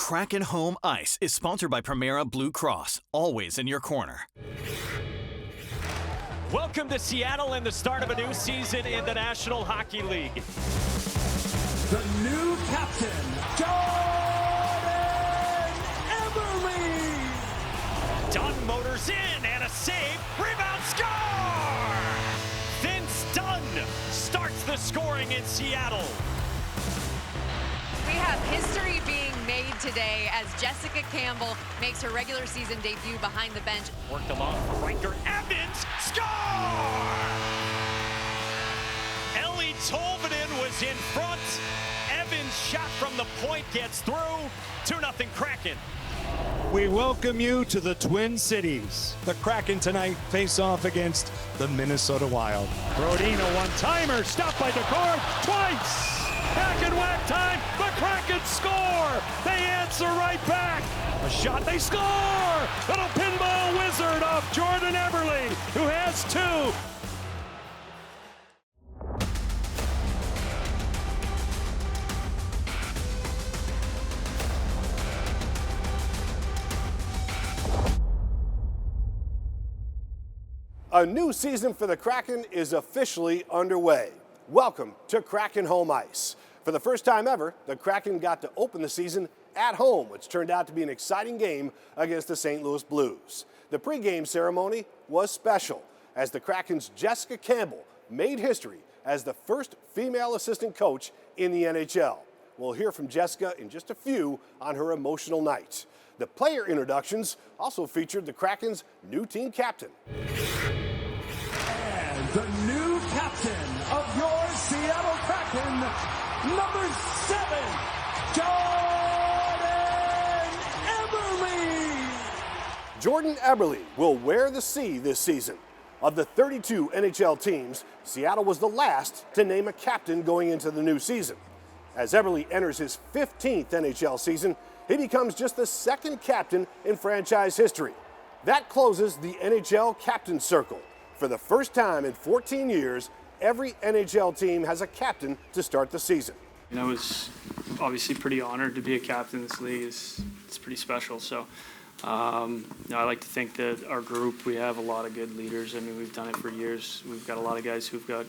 Kraken Home Ice is sponsored by Primera Blue Cross, always in your corner. Welcome to Seattle and the start of a new season in the National Hockey League. The new captain, Jordan Eberle. Dunn motors in and a save, rebound, score! Vince Dunn starts the scoring in Seattle. We have history being made today as Jessica Campbell makes her regular season debut behind the bench. Worked along for Riker Evans, score! Ellie Tolvanen was in front. Evans' shot from the point gets through. 2-0 Kraken. We welcome you to the Twin Cities. The Kraken tonight face off against the Minnesota Wild. Brodina one-timer, stopped by Decord twice. Back and whack time, the Kraken score. They answer right back. A shot, they score. Little pinball wizard off Jordan Eberle, who has two. A new season for the Kraken is officially underway. Welcome to Kraken Home Ice. For the first time ever, the Kraken got to open the season at home, which turned out to be an exciting game against the St. Louis Blues. The pregame ceremony was special as the Kraken's Jessica Campbell made history as the first female assistant coach in the NHL. We'll hear from Jessica in just a few on her emotional night. The player introductions also featured the Kraken's new team captain. And the new captain of your Seattle Kraken, number 7, Jordan Eberle. Jordan Eberle will wear the C this season. Of the 32 NHL teams, Seattle was the last to name a captain going into the new season. As Eberle enters his 15th NHL season, he becomes just the second captain in franchise history. That closes the NHL captain circle. For the first time in 14 years, every NHL team has a captain to start the season. And I was obviously pretty honored to be a captain in this league. It's pretty special. So I like to think that our group, we have a lot of good leaders. I mean, we've done it for years. We've got a lot of guys who've got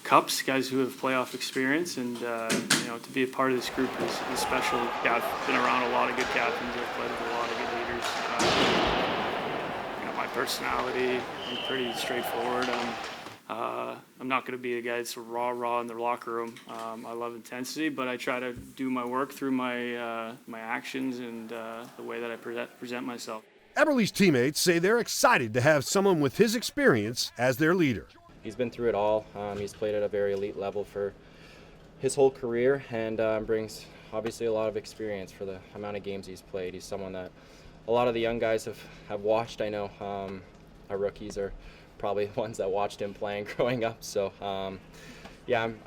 cups, guys who have playoff experience, and to be a part of this group is special. Yeah, I've been around a lot of good captains. I've played with a lot of good leaders. My personality, I'm pretty straightforward. I'm not going to be a guy that's raw in the locker room. I love intensity, but I try to do my work through my actions and the way that I present myself. Eberle's teammates say they're excited to have someone with his experience as their leader. He's been through it all. He's played at a very elite level for his whole career and brings obviously a lot of experience for the amount of games he's played. He's someone that a lot of the young guys have watched. I know our rookies are probably the ones that watched him playing growing up. So I'm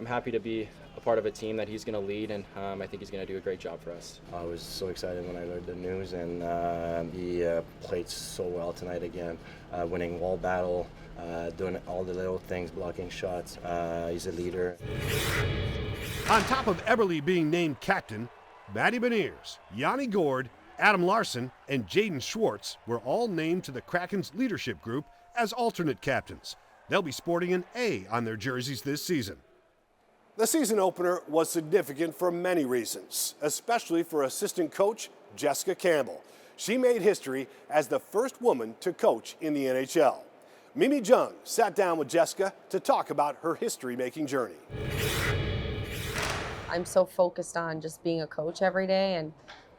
happy to be a part of a team that he's going to lead, and I think he's going to do a great job for us. I was so excited when I heard the news, and he played so well tonight again, winning wall battle, doing all the little things, blocking shots. He's a leader. On top of Eberle being named captain, Matty Beniers, Yanni Gourde, Adam Larson, and Jaden Schwartz were all named to the Kraken's leadership group as alternate captains. They'll be sporting an A on their jerseys this season. The season opener was significant for many reasons, especially for assistant coach Jessica Campbell. She made history as the first woman to coach in the NHL. Mimi Jung sat down with Jessica to talk about her history-making journey. I'm so focused on just being a coach every day, and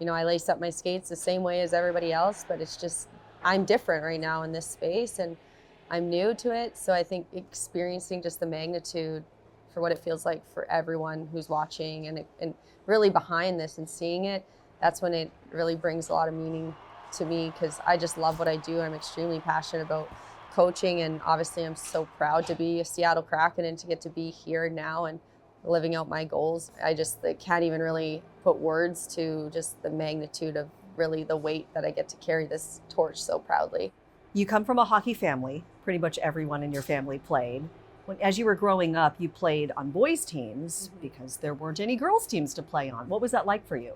I lace up my skates the same way as everybody else, but it's just I'm different right now in this space, and I'm new to it. So I think experiencing just the magnitude for what it feels like for everyone who's watching and really behind this and seeing it, that's when it really brings a lot of meaning to me, because I just love what I do. I'm extremely passionate about coaching, and obviously I'm so proud to be a Seattle Kraken and to get to be here now and living out my goals. I can't even really put words to just the magnitude of really the weight that I get to carry this torch so proudly. You come from a hockey family. Pretty much everyone in your family played. As you were growing up, you played on boys' teams because there weren't any girls' teams to play on. What was that like for you?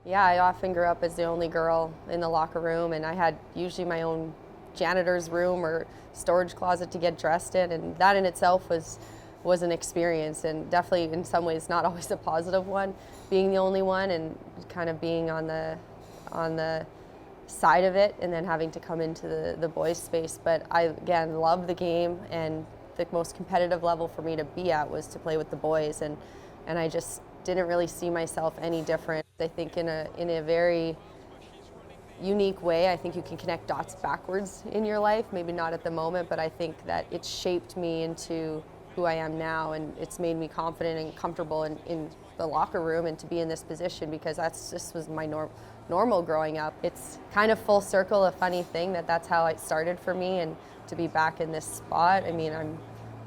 Yeah, I often grew up as the only girl in the locker room, and I had usually my own janitor's room or storage closet to get dressed in, and that in itself was an experience, and definitely in some ways not always a positive one, being the only one and kind of being on the side of it and then having to come into the boys' space. But I, again, love the game, and the most competitive level for me to be at was to play with the boys, and I just didn't really see myself any different. I think in a very unique way, I think you can connect dots backwards in your life, maybe not at the moment, but I think that it shaped me into who I am now, and it's made me confident and comfortable in the locker room and to be in this position, because this was my normal growing up. It's kind of full circle, a funny thing that's how it started for me, and to be back in this spot, I mean, I'm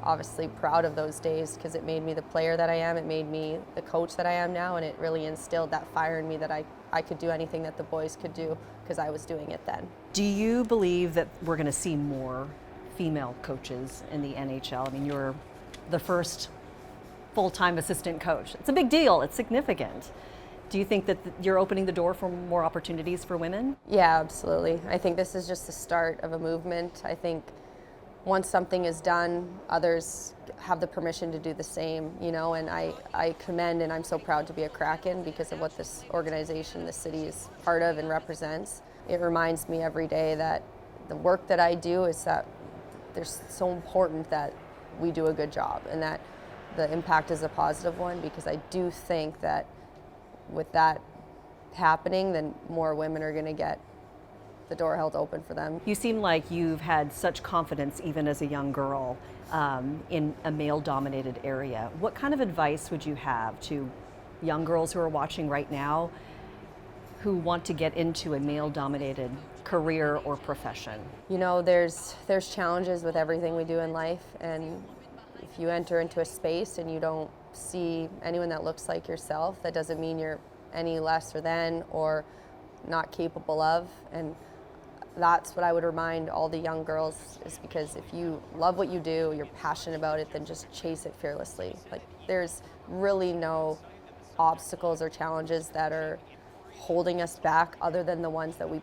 obviously proud of those days because it made me the player that I am, it made me the coach that I am now, and it really instilled that fire in me that I could do anything that the boys could do because I was doing it then. Do you believe that we're going to see more female coaches in the NHL? I mean, you're the first full-time assistant coach. It's a big deal, it's significant. Do you think that you're opening the door for more opportunities for women? Yeah, absolutely. I think this is just the start of a movement. I think once something is done, others have the permission to do the same, you know, and I commend and I'm so proud to be a Kraken because of what this organization, this city is part of and represents. It reminds me every day that the work that I do is that there's so important that we do a good job and that the impact is a positive one, because I do think that with that happening, then more women are going to get the door held open for them. You seem like you've had such confidence even as a young girl in a male-dominated area. What kind of advice would you have to young girls who are watching right now who want to get into a male-dominated career or profession? You know, there's challenges with everything we do in life, and if you enter into a space and you don't see anyone that looks like yourself, that doesn't mean you're any lesser than or not capable of. And that's what I would remind all the young girls, is because if you love what you do, you're passionate about it, then just chase it fearlessly. Like, there's really no obstacles or challenges that are holding us back other than the ones that we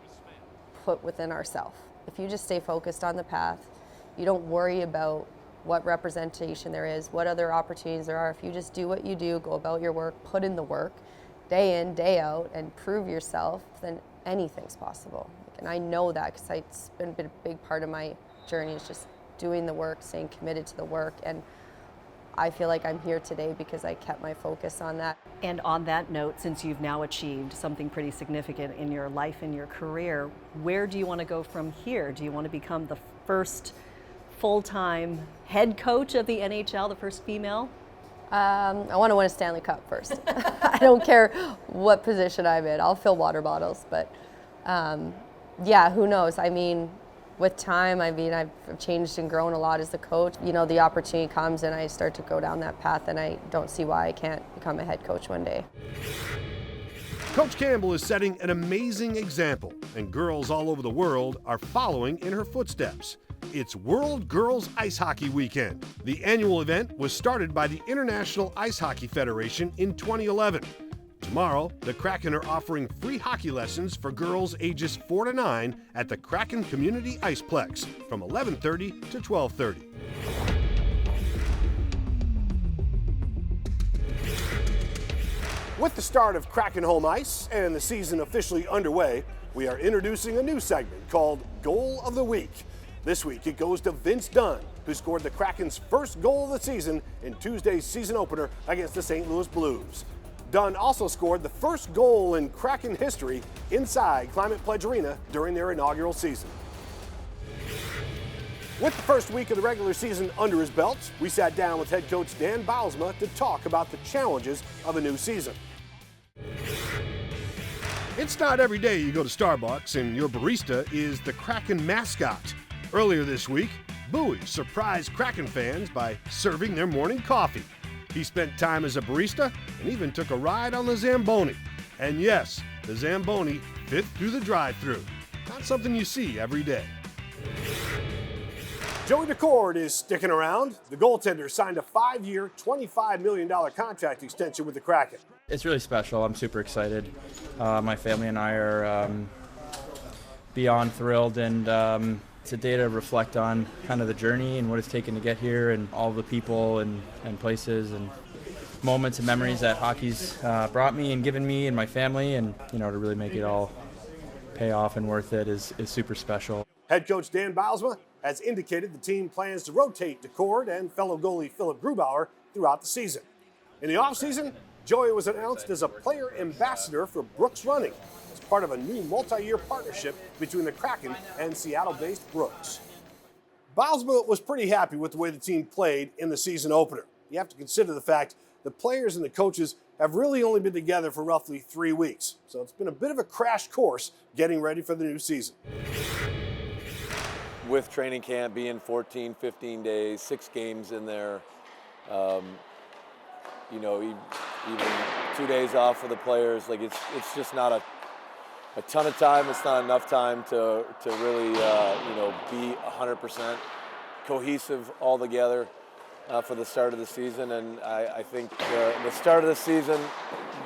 put within ourselves. If you just stay focused on the path, you don't worry about what representation there is, what other opportunities there are. If you just do what you do, go about your work, put in the work, day in, day out, and prove yourself, then anything's possible. And I know that because it's been a big part of my journey, is just doing the work, staying committed to the work. And I feel like I'm here today because I kept my focus on that. And on that note, since you've now achieved something pretty significant in your life and your career, where do you want to go from here? Do you want to become the first full-time head coach of the NHL, the first female? I want to win a Stanley Cup first. I don't care what position I'm in. I'll fill water bottles, but yeah, who knows? I mean, with time, I've changed and grown a lot as a coach. You know, the opportunity comes and I start to go down that path, and I don't see why I can't become a head coach one day. Coach Campbell is setting an amazing example, and girls all over the world are following in her footsteps. It's World Girls Ice Hockey Weekend. The annual event was started by the International Ice Hockey Federation in 2011. Tomorrow, the Kraken are offering free hockey lessons for girls ages 4 to 9 at the Kraken Community Iceplex from 11:30 to 12:30. With the start of Kraken Home Ice and the season officially underway, we are introducing a new segment called Goal of the Week. This week, it goes to Vince Dunn, who scored the Kraken's first goal of the season in Tuesday's season opener against the St. Louis Blues. Dunn also scored the first goal in Kraken history inside Climate Pledge Arena during their inaugural season. With the first week of the regular season under his belt, we sat down with head coach Dan Bylsma to talk about the challenges of a new season. It's not every day you go to Starbucks and your barista is the Kraken mascot. Earlier this week, Bowie surprised Kraken fans by serving their morning coffee. He spent time as a barista and even took a ride on the Zamboni. And yes, the Zamboni fit through the drive-thru. Not something you see every day. Joey Decord is sticking around. The goaltender signed a 5-year, $25 million contract extension with the Kraken. It's really special. I'm super excited. My family and I are beyond thrilled, and it's a day to reflect on kind of the journey and what it's taken to get here, and all the people and places and moments and memories that hockey's brought me and given me and my family, and to really make it all pay off and worth it is super special. Head coach Dan Bylsma has indicated the team plans to rotate DeCord and fellow goalie Philip Grubauer throughout the season. In the offseason, Joey was announced as a player ambassador for Brooks Running as part of a new multi-year partnership between the Kraken and Seattle-based Brooks. Bylsma was pretty happy with the way the team played in the season opener. You have to consider the fact the players and the coaches have really only been together for roughly 3 weeks, so it's been a bit of a crash course getting ready for the new season. With training camp being 14, 15 days, 6 games in there, even 2 days off for the players, like it's just not a ton of time. It's not enough time to really be 100% cohesive all together for the start of the season. And I think the start of the season,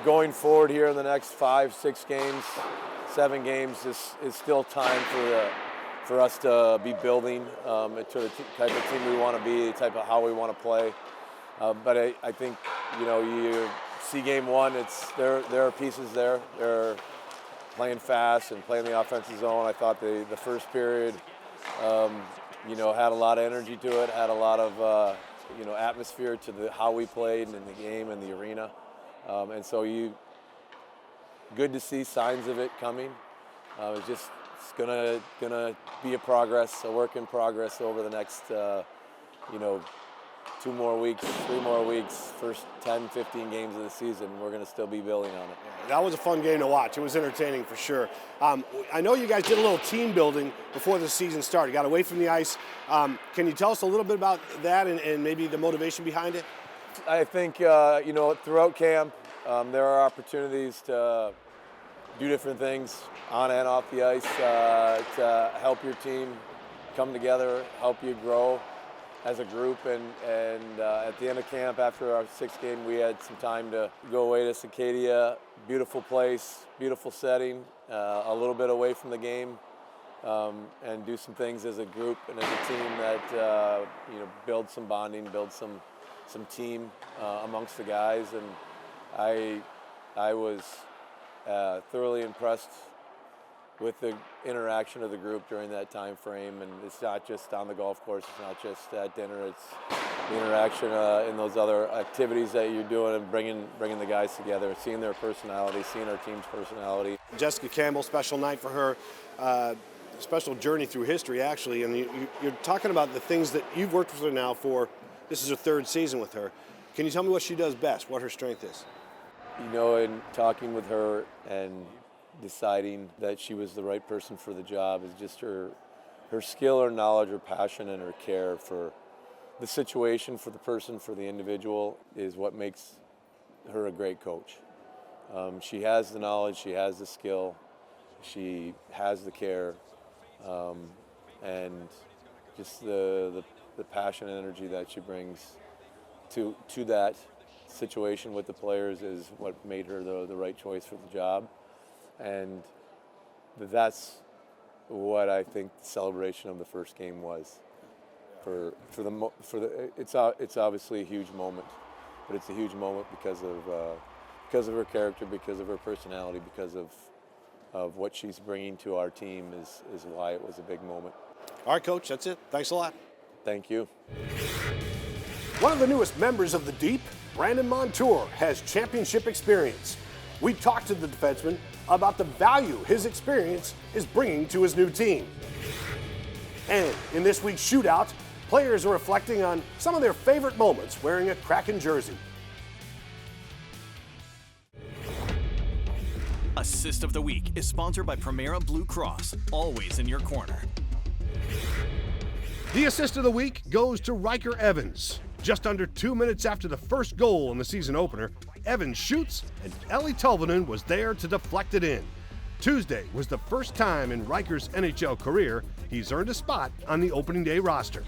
going forward here in the next 5, 6 games, 7 games is still time for us to be building to the type of team we want to be, the type of how we want to play. But I think, you see game 1, there are pieces there. They're playing fast and playing the offensive zone. I thought the first period, had a lot of energy to it, had a lot of, atmosphere to how we played in the game and the arena. And so good to see signs of it coming. It's gonna be a work in progress over the next, 2 more weeks, 3 more weeks, first 10, 15 games of the season. We're going to still be building on it. That was a fun game to watch. It was entertaining for sure. I know you guys did a little team building before the season started. You got away from the ice. Can you tell us a little bit about that and maybe the motivation behind it? I think, throughout camp, there are opportunities to do different things on and off the ice to help your team come together, help you grow as a group, and at the end of camp, after our 6th game, we had some time to go away to Cicadia. Beautiful place, beautiful setting, a little bit away from the game, and do some things as a group and as a team that build some bonding, build some team amongst the guys. And I was thoroughly impressed with the interaction of the group during that time frame. And it's not just on the golf course, it's not just at dinner, it's the interaction in those other activities that you're doing and bringing the guys together, seeing their personality, seeing our team's personality. Jessica Campbell, special night for her, special journey through history actually, and you're talking about the things that you've worked with her now for, this is her 3rd season with her. Can you tell me what she does best, what her strength is? In talking with her and deciding that she was the right person for the job is just her skill, her knowledge, her passion, and her care for the situation, for the person, for the individual is what makes her a great coach. She has the knowledge, she has the skill, she has the care, and just the passion and energy that she brings to that situation with the players is what made her the right choice for the job. And that's what I think the celebration of the first game was. It's obviously a huge moment, but it's a huge moment because of her character, because of her personality, because of what she's bringing to our team is why it was a big moment. All right, Coach, that's it. Thanks a lot. Thank you. One of the newest members of the Deep, Brandon Montour, has championship experience. We talked to the defenseman about the value his experience is bringing to his new team. And in this week's shootout, players are reflecting on some of their favorite moments wearing a Kraken jersey. Assist of the Week is sponsored by Primera Blue Cross, always in your corner. The assist of the week goes to Riker Evans. Just under 2 minutes after the first goal in the season opener, Evans shoots, and Ellie Tolvanen was there to deflect it in. Tuesday was the first time in Riker's NHL career he's earned a spot on the opening day roster.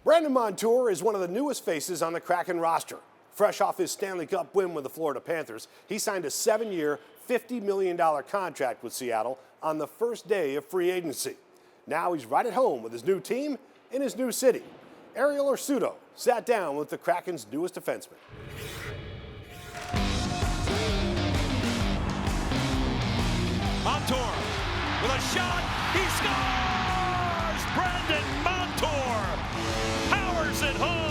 Brandon Montour is one of the newest faces on the Kraken roster. Fresh off his Stanley Cup win with the Florida Panthers, he signed a 7-year, $50 million contract with Seattle on the first day of free agency. Now he's right at home with his new team in his new city. Ariel Orsuto sat down with the Kraken's newest defenseman. Montour with a shot, he scores! Brandon Montour powers it home!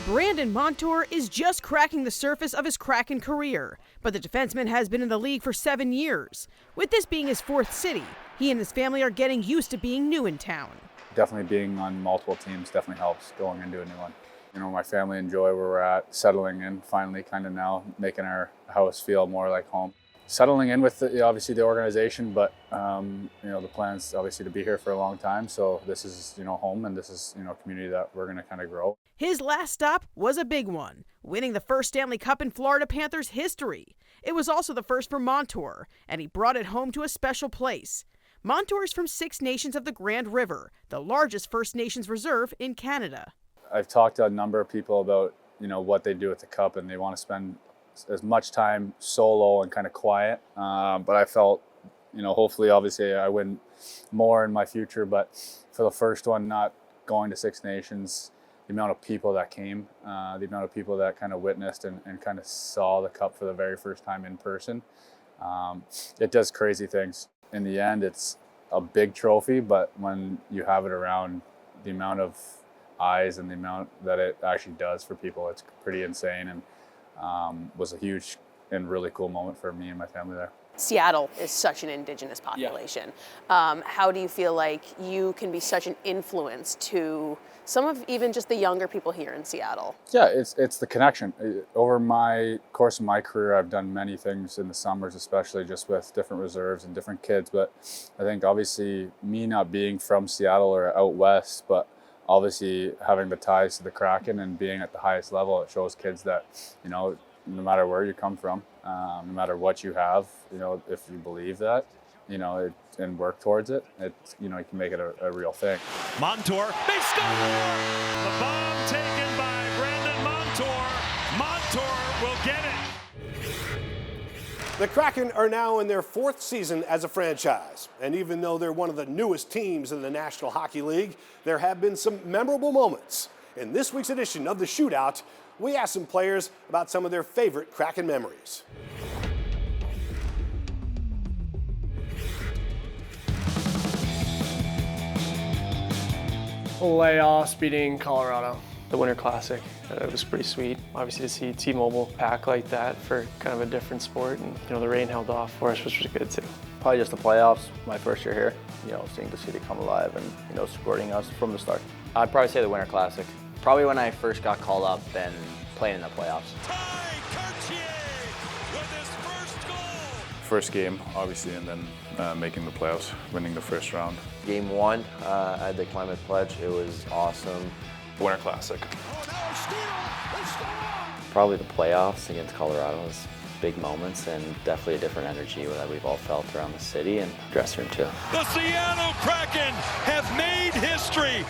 Brandon Montour is just cracking the surface of his Kraken career, but the defenseman has been in the league for 7 years. With this being his 4th city, he and his family are getting used to being new in town. Definitely being on multiple teams definitely helps going into a new one. You know, my family enjoy where we're at, settling in, finally kind of now making our house feel more like home. Settling in with obviously the organization, but you know, the plan's obviously to be here for a long time. So this is, you know, home, and this is, you know, a community that we're going to kind of grow. His last stop was a big one, winning the first Stanley Cup in Florida Panthers history. It was also the first for Montour, and he brought it home to a special place. Montour is from 6 Nations of the Grand River, the largest First Nations reserve in Canada. I've talked to a number of people about, you know, what they do with the cup, and they want to spend as much time solo and kind of quiet. But I felt, you know, hopefully, obviously, I win more in my future. But for the first one, not going to 6 Nations, the amount of people that came, the amount of people that kind of witnessed and kind of saw the cup for the very first time in person, it does crazy things. In the end, it's a big trophy, but when you have it around, the amount of eyes and the amount that it actually does for people, it's pretty insane, and was a huge and really cool moment for me and my family there. Seattle is such an indigenous population. Yeah. How do you feel like you can be such an influence to some of even just the younger people here in Seattle? Yeah, it's the connection. Over my course of my career, I've done many things in the summers, especially just with different reserves and different kids. But I think obviously me not being from Seattle or out west, but obviously having the ties to the Kraken and being at the highest level, it shows kids that, you know, no matter where you come from, no matter what you have, you know, if you believe that, you know, and work towards it, you know, you can make it a real thing. Montour, they score! The bomb taken by Brandon Montour. Montour will get it. The Kraken are now in their 4th season as a franchise. And even though they're one of the newest teams in the National Hockey League, there have been some memorable moments. In this week's edition of The Shootout, we asked some players about some of their favorite Kraken memories. Playoffs beating Colorado. The Winter Classic, it was pretty sweet. Obviously to see T-Mobile pack like that for kind of a different sport, and you know, the rain held off for us, which was good too. Probably just the playoffs, my first year here, you know, seeing the city come alive and, you know, supporting us from the start. I'd probably say the Winter Classic. Probably when I first got called up and playing in the playoffs. First game, obviously, and then making the playoffs, winning the first round. Game 1 at the Climate Pledge, it was awesome. Winter Classic. Probably the playoffs against Colorado was big moments and definitely a different energy that we've all felt around the city and dressing room too. The Seattle Kraken have made history.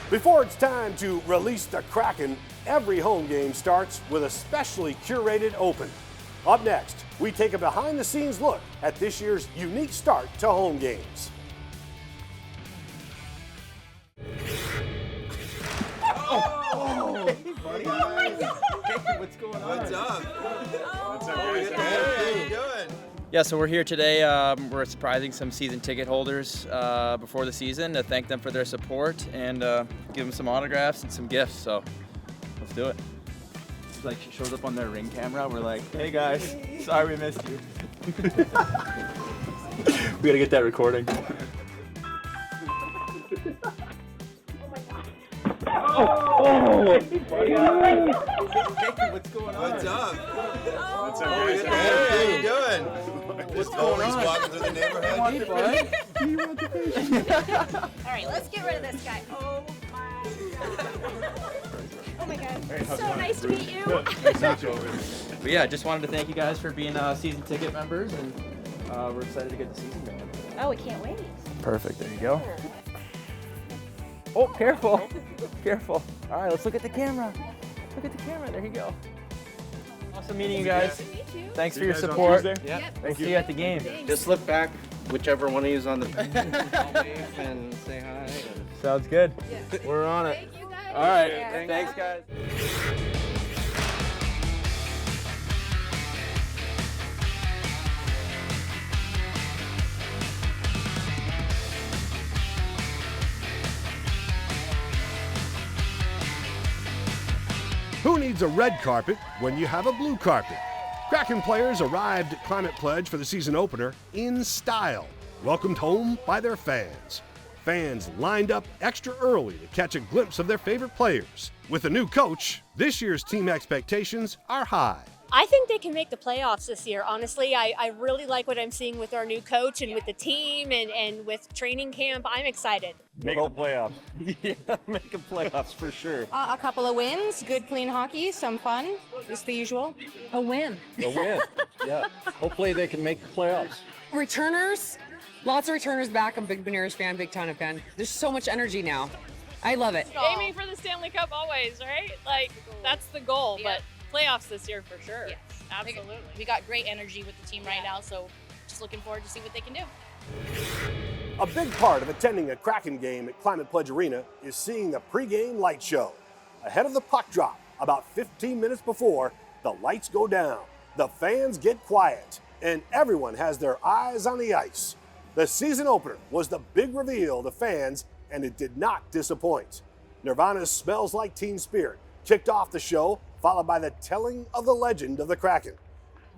Before it's time to release the Kraken, every home game starts with a specially curated open. Up next, we take a behind-the-scenes look at this year's unique start to home games. Oh, hey, buddy. Hey, what's going on? What's up? What's up, guys? Hey, how you doing? Yeah, so we're here today. We're surprising some season ticket holders before the season to thank them for their support and give them some autographs and some gifts. So let's do it. It's like shows up on their Ring camera. We're like, hey guys, sorry we missed you. We gotta get that recording. Oh! Hey, what's going on? What's up? What's up, guys? Hey, how you doing? What's going on? Walking through the neighborhood. All right, let's get rid of this guy. Oh my god. So nice to meet you. But yeah, just wanted to thank you guys for being season ticket members, and we're excited to get the season going. Oh, we can't wait. Perfect. There you go. Oh, careful. Careful. All right, let's look at the camera. Look at the camera. There you go. Awesome meeting you guys. Thanks for your support. Yeah. We'll see you at the game. Just look back, whichever one of you is on the and say hi. Sounds good. We're on it. Thank you guys. All right. Yeah. Thanks, guys. Who needs a red carpet when you have a blue carpet? Kraken players arrived at Climate Pledge for the season opener in style, welcomed home by their fans. Fans lined up extra early to catch a glimpse of their favorite players. With a new coach, this year's team expectations are high. I think they can make the playoffs this year, honestly. I really like what I'm seeing with our new coach and with the team and with training camp. I'm excited. Make a playoff. Yeah, make a playoffs for sure. A couple of wins, good clean hockey, some fun, just the usual. A win. A win. Yeah. Hopefully they can make the playoffs. Returners, lots of returners back. I'm a big Beniers fan, big Tana fan. There's so much energy now. I love it. Aiming for the Stanley Cup always, right? Like, that's the goal, but playoffs this year for sure. Yes. Absolutely. We got great energy with the team right now, so just looking forward to see what they can do. A big part of attending a Kraken game at Climate Pledge Arena is seeing the pregame light show. Ahead of the puck drop, about 15 minutes before, the lights go down, the fans get quiet, and everyone has their eyes on the ice. The season opener was the big reveal to fans, and it did not disappoint. Nirvana's Smells Like Teen Spirit kicked off the show, followed by the telling of the legend of the Kraken.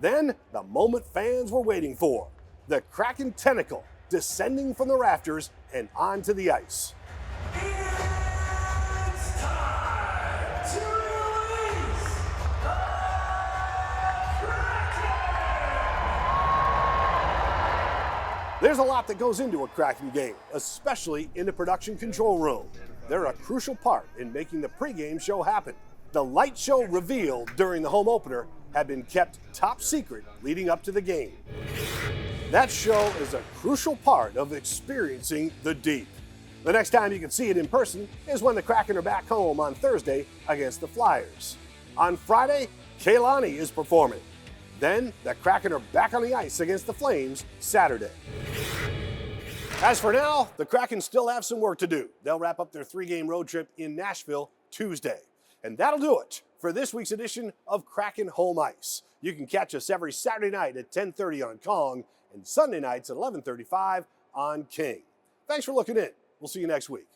Then, the moment fans were waiting for, the Kraken tentacle descending from the rafters and onto the ice. It's time to release the There's a lot that goes into a Kraken game, especially in the production control room. They're a crucial part in making the pregame show happen. The light show revealed during the home opener had been kept top secret leading up to the game. That show is a crucial part of experiencing the deep. The next time you can see it in person is when the Kraken are back home on Thursday against the Flyers. On Friday, Kaylani is performing. Then the Kraken are back on the ice against the Flames Saturday. As for now, the Kraken still have some work to do. They'll wrap up their 3-game road trip in Nashville Tuesday. And that'll do it for this week's edition of Kraken Home Ice. You can catch us every Saturday night at 10:30 on Kong and Sunday nights at 11:35 on King. Thanks for looking in. We'll see you next week.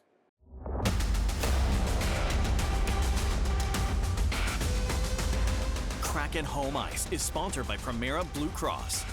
Kraken Home Ice is sponsored by Primera Blue Cross.